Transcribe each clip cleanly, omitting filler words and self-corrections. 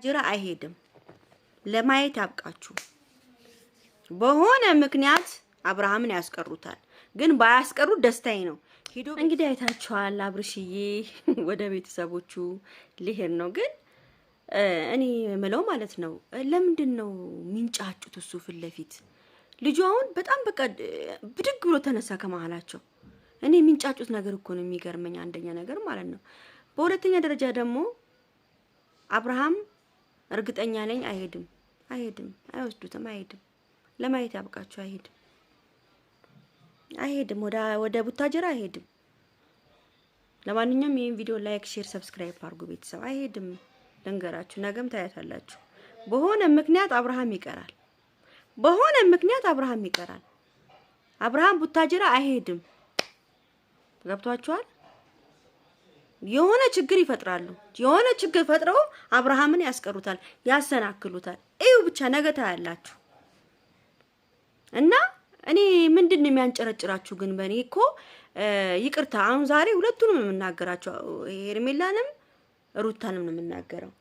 ጅራ አይሄድም። ለማየት ያብቃችሁ። በሆነ ምክንያት አብርሃምን ያስቀሩታል። ግን ባያስቀሩት ደስታዬ ነው። ሄዶ እንግዲህ አይታችኋል። አብርሽዬ ወደ ቤተሰቦቹ ሊሄድ ነው። ግን እኔ የምለው ማለት ነው ለምንድን ነው ሚንጫጩት? እሱ ፊት ለፊት ልጁ አሁን በጣም በቃ ብድግ ብሎ ተነሳ ከመሀላቸው። እኔ ሚንጫጩት ነገር እኮ ነው የሚገርመኝ። አንደኛ ነገር ማለት ነው። በሁለተኛ ደረጃ ደግሞ አብርሃም እርግጠኛ ነኝ አይሄድም፣ አይወስዱትም፣ አይሄድም። ለማየት ያብቃችሁ። አይሄድም፣ ወደ ቡታጀራ አይሄድም። ለማንኛውም ይሄን ቪዲዮ ላይክ፣ ሼር፣ ሰብስክራይብ አድርጉ ቤተሰብ። አይሄድም፣ ልንገራችሁ፣ ነገም ታያታላችሁ። በሆነ ምክንያት አብርሃም ይቀራል። አብርሃም ቡታጀራ አይሄድም። ገብቷችኋል? የሆነ ችግር ይፈጥራሉ። የሆነ ችግር ፈጥረው አብርሃምን ያስቀሩታል፣ ያሰናክሉታል። እዩ ብቻ ነገ ታያላችሁ። እና እኔ ምንድነው የሚያንጨረጭራችሁ ግን? በእኔ እኮ ይቅርታ፣ አሁን ዛሬ ሁለቱንም የምናገራቸው ሄርሜላንም ሩታንም ነው የምናገረው።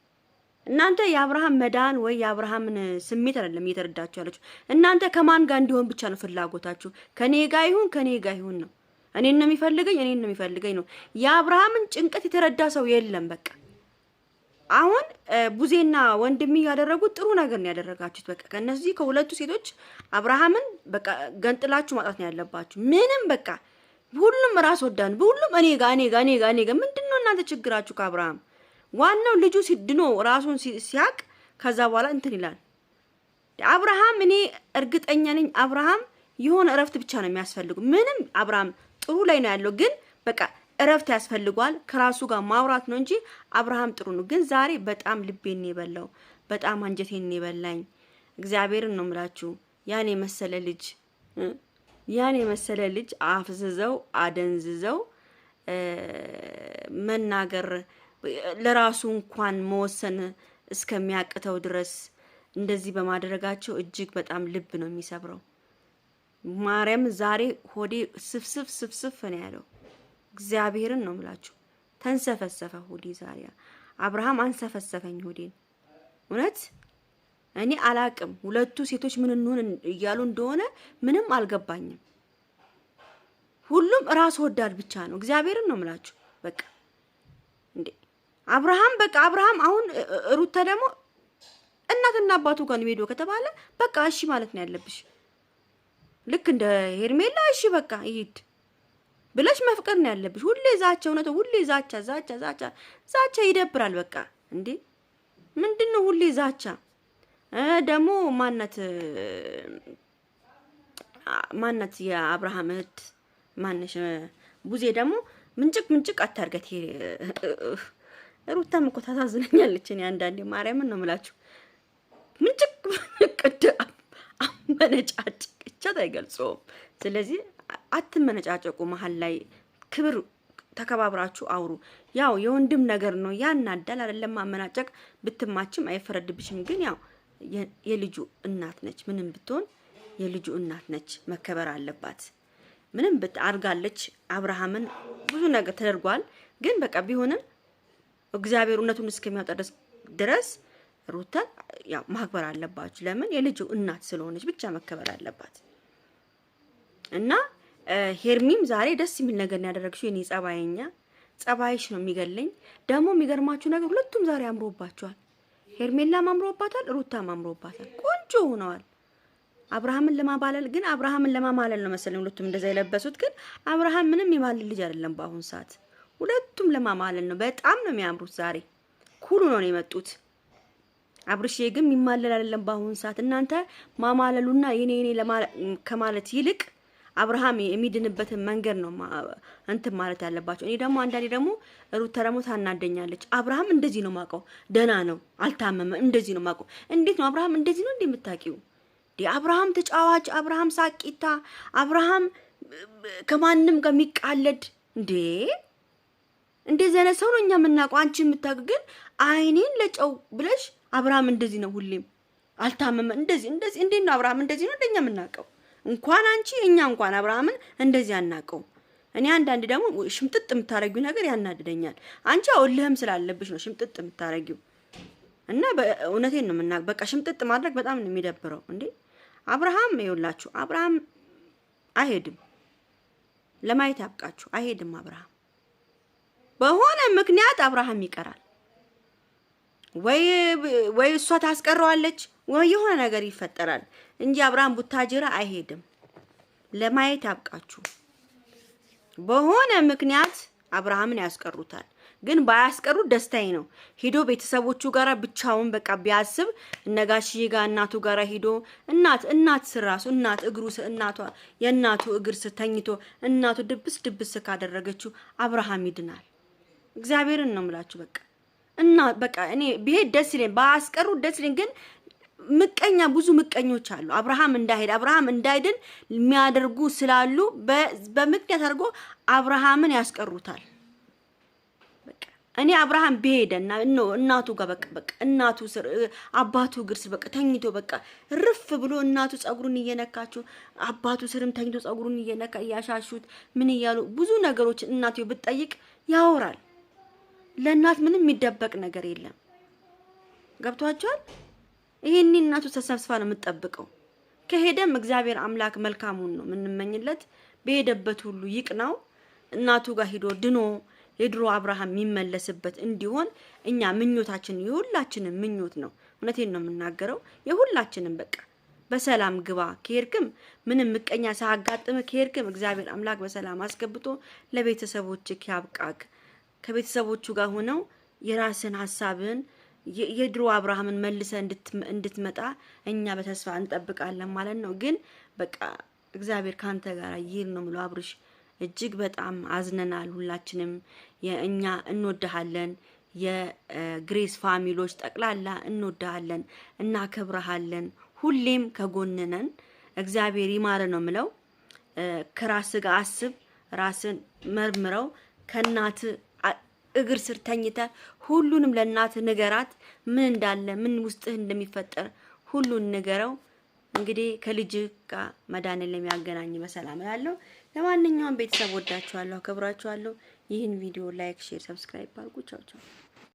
እናንተ የአብርሃም መዳን ወይ የአብርሃምን ስሜት አይደለም እየተረዳችሁ ያላችሁ። እናንተ ከማን ጋር እንዲሆን ብቻ ነው ፍላጎታችሁ። ከኔ ጋር ይሁን ነው። እኔን ነው የሚፈልገኝ ነው። የአብርሃምን ጭንቀት የተረዳ ሰው የለም። በቃ አሁን ቡዜና ወንድም ያደረጉት ጥሩ ነገር ነው ያደረጋችሁት። በቃ ከነዚህ ከሁለቱ ሴቶች አብርሃምን በቃ ገንጥላችሁ ማጣት ነው ያለባችሁ። ምንም በቃ ሁሉም ራስ ወዳን፣ ሁሉም እኔ ጋር ምንድነው እናንተ ችግራችሁ ከአብርሃም? ዋናው ልጁ ሲድኖ ራሱን ሲያቅ ከዛ በኋላ እንትን ይላል። አብርሃም እኔ እርግጠኛ ነኝ አብርሃም የሆነ እረፍት ብቻ ነው የሚያስፈልጉ። ምንም አብርሃም ጥሩ ላይ ነው ያለው፣ ግን በቃ እረፍት ያስፈልጓል። ከራሱ ጋር ማውራት ነው እንጂ አብርሃም ጥሩ ነው። ግን ዛሬ በጣም ልቤን የበላው፣ በጣም አንጀቴን የበላኝ እግዚአብሔርን ነው የምላችሁ። ያን የመሰለ ልጅ አፍዝዘው አደንዝዘው መናገር ለራሱ እንኳን መወሰን እስከሚያቅተው ድረስ እንደዚህ በማድረጋቸው እጅግ በጣም ልብ ነው የሚሰብረው። ማርያም ዛሬ ሆዴ ስፍስፍ ነው ያለው። እግዚአብሔርን ነው የምላችሁ። ተንሰፈሰፈ ሆዴ ዛሬ። አብርሃም አንሰፈሰፈኝ ሆዴን። እውነት እኔ አላቅም ሁለቱ ሴቶች ምን እንሆን እያሉ እንደሆነ ምንም አልገባኝም። ሁሉም ራስ ወዳድ ብቻ ነው። እግዚአብሔርን ነው የምላችሁ። በቃ እንዴ አብርሃም አሁን ሩታ ደግሞ እናትና አባቱ ጋር ነው ሄዶ ከተባለ በቃ እሺ ማለት ነው ያለብሽ። ልክ እንደ ሄርሜላ እሺ በቃ ይሄድ ብለሽ መፍቀር ነው ያለብሽ። ሁሌ ዛቻ እውነት፣ ሁሌ ዛቻ ይደብራል። በቃ እንዴ ምንድነው ሁሌ ዛቻ? ደግሞ ማናት የአብርሃም እህት ማነሽ ቡዜ ደግሞ ምንጭቅ አታርገት። ሩታም እኮ ታሳዝነኛለች። እኔ አንዳንዴ ማርያምን ነው የምላችሁ ምንጭቅ ቅድ አመነጫጭቅቻት አይገልጾም። ስለዚህ አትመነጫጨቁ። መሀል ላይ ክብር ተከባብራችሁ አውሩ። ያው የወንድም ነገር ነው ያናዳል አይደለም። ማመናጨቅ ብትማችም አይፈረድብሽም። ግን ያው የልጁ እናት ነች። ምንም ብትሆን የልጁ እናት ነች፣ መከበር አለባት። ምንም አድርጋለች። አብርሃምን ብዙ ነገር ተደርጓል። ግን በቃ ቢሆንም እግዚአብሔር እውነቱን እስከሚያወጣ ድረስ ሩታ ያው ማክበር አለባችሁ። ለምን የልጁ እናት ስለሆነች ብቻ መከበር አለባት። እና ሄርሚም ዛሬ ደስ የሚል ነገር ነው ያደረግሽው። የኔ ጸባይሽ ነው የሚገለኝ። ደግሞ የሚገርማችሁ ነገር ሁለቱም ዛሬ አምሮባቸዋል። ሄርሜላም አምሮባታል፣ ሩታም አምሮባታል። ቆንጆ ሆነዋል። አብርሃምን ለማማለል ነው መሰለኝ ሁለቱም እንደዛ የለበሱት። ግን አብርሃም ምንም የማልል ልጅ አይደለም በአሁን ሰዓት። ሁለቱም ለማማለል ነው። በጣም ነው የሚያምሩት። ዛሬ ኩሉ ነው የመጡት። አብርሽ ግን የሚማለል አይደለም በአሁን ሰዓት። እናንተ ማማለሉና የኔ ከማለት ይልቅ አብርሃም የሚድንበትን መንገድ ነው እንትን ማለት ያለባቸው። እኔ ደግሞ አንዳንዴ ደግሞ ሩታ ደግሞ ታናደኛለች። አብርሃም እንደዚህ ነው ማቀው፣ ደህና ነው አልታመመ፣ እንደዚህ ነው ማቀው። እንዴት ነው አብርሃም እንደዚህ ነው እንደምታውቂው? አብርሃም ተጫዋች፣ አብርሃም ሳቂታ፣ አብርሃም ከማንም ጋር የሚቃለድ እንደዚህ አይነት ሰው ነው እኛ የምናውቀው። አንቺ የምታውቂው ግን አይኔን ለጨው ብለሽ አብርሃም እንደዚህ ነው ሁሌም አልታመመ፣ እንደዚህ እንዴት ነው አብርሃም እንደዚህ ነው እንደኛ የምናውቀው? እንኳን አንቺ እኛ እንኳን አብርሃምን እንደዚህ አናውቀው። እኔ አንዳንዴ ደግሞ ሽምጥጥ የምታረጊው ነገር ያናድደኛል። አንቺ አውልህም ስላለብሽ ነው ሽምጥጥ የምታረጊው። እና በእውነቴን ነው የምናገር። በቃ ሽምጥጥ ማድረግ በጣም ነው የሚደብረው እንዴ። አብርሃም ይኸውላችሁ፣ አብርሃም አይሄድም። ለማየት ያብቃችሁ። አይሄድም አብርሃም። በሆነ ምክንያት አብርሃም ይቀራል። ወይ እሷ ታስቀረዋለች ወይ የሆነ ነገር ይፈጠራል እንጂ አብርሃም ቡታጅራ አይሄድም። ለማየት ያብቃችሁ። በሆነ ምክንያት አብርሃምን ያስቀሩታል። ግን ባያስቀሩት ደስታዬ ነው። ሄዶ ቤተሰቦቹ ጋራ ብቻውን በቃ ቢያስብ እነጋሽዬ ጋር እናቱ ጋራ ሄዶ እናት ስራሱ እናት እግሩ እናቷ የእናቱ እግር ተኝቶ እናቱ ድብስ ካደረገችው አብርሃም ይድናል። እግዚአብሔርን ነው የምላችሁ። በቃ እኔ ቢሄድ ደስ ይለኝ፣ ባያስቀሩት ደስ ይለኝ። ግን ምቀኛ ብዙ ምቀኞች አሉ። አብርሃም እንዳይድን የሚያደርጉ ስላሉ በምክንያት አድርጎ አብርሃምን ያስቀሩታል። እኔ አብርሃም ቢሄደና እናቱ ጋር በቃ እናቱ ስር አባቱ እግር ስር በቃ ተኝቶ በቃ ርፍ ብሎ እናቱ ጸጉሩን እየነካችው አባቱ ስርም ተኝቶ ጸጉሩን እየነካ እያሻሹት ምን እያሉ ብዙ ነገሮች እናቱ ብትጠይቅ ያወራል። ለእናት ምንም የሚደበቅ ነገር የለም። ገብቷቸዋል። ይሄን እናቱ ተሰብስባ ነው የምትጠብቀው። ከሄደም እግዚአብሔር አምላክ መልካሙን ነው የምንመኝለት። በሄደበት ሁሉ ይቅናው። እናቱ ጋር ሄዶ ድኖ የድሮ አብርሃም የሚመለስበት እንዲሆን እኛ ምኞታችን የሁላችንም ምኞት ነው። እውነቴን ነው የምናገረው። የሁላችንም በቃ በሰላም ግባ። ከሄድክም ምንም ምቀኛ ሳያጋጥም ከሄድክም እግዚአብሔር አምላክ በሰላም አስገብቶ ለቤተሰቦችህ ያብቃክ። ከቤተሰቦቹ ጋር ሆነው የራስን ሐሳብን የድሮ አብርሃምን መልሰ እንድትመጣ እኛ በተስፋ እንጠብቃለን ማለት ነው። ግን በቃ እግዚአብሔር ካንተ ጋር ይሄን ነው ምለው። አብርሽ እጅግ በጣም አዝነናል። ሁላችንም የእኛ እንወድሃለን። የግሬስ ፋሚሊዎች ጠቅላላ እንወድሃለን፣ እናከብረሃለን። ሁሌም ከጎንነን። እግዚአብሔር ይማረ ነው ምለው። ከራስ ጋር አስብ፣ ራስን መርምረው። ከናት እግር ስር ተኝተ ሁሉንም ለናት ንገራት። ምን እንዳለ ምን ውስጥህ እንደሚፈጠር ሁሉን ንገረው። እንግዲህ ከልጅ ጋር መድኃኒዓለም ያገናኝ በሰላም ያለው። ለማንኛውም ቤተሰብ ወዳችኋለሁ፣ አከብራችኋለሁ። ይህን ቪዲዮ ላይክ፣ ሼር፣ ሰብስክራይብ አድርጉ። ቻው ቻው።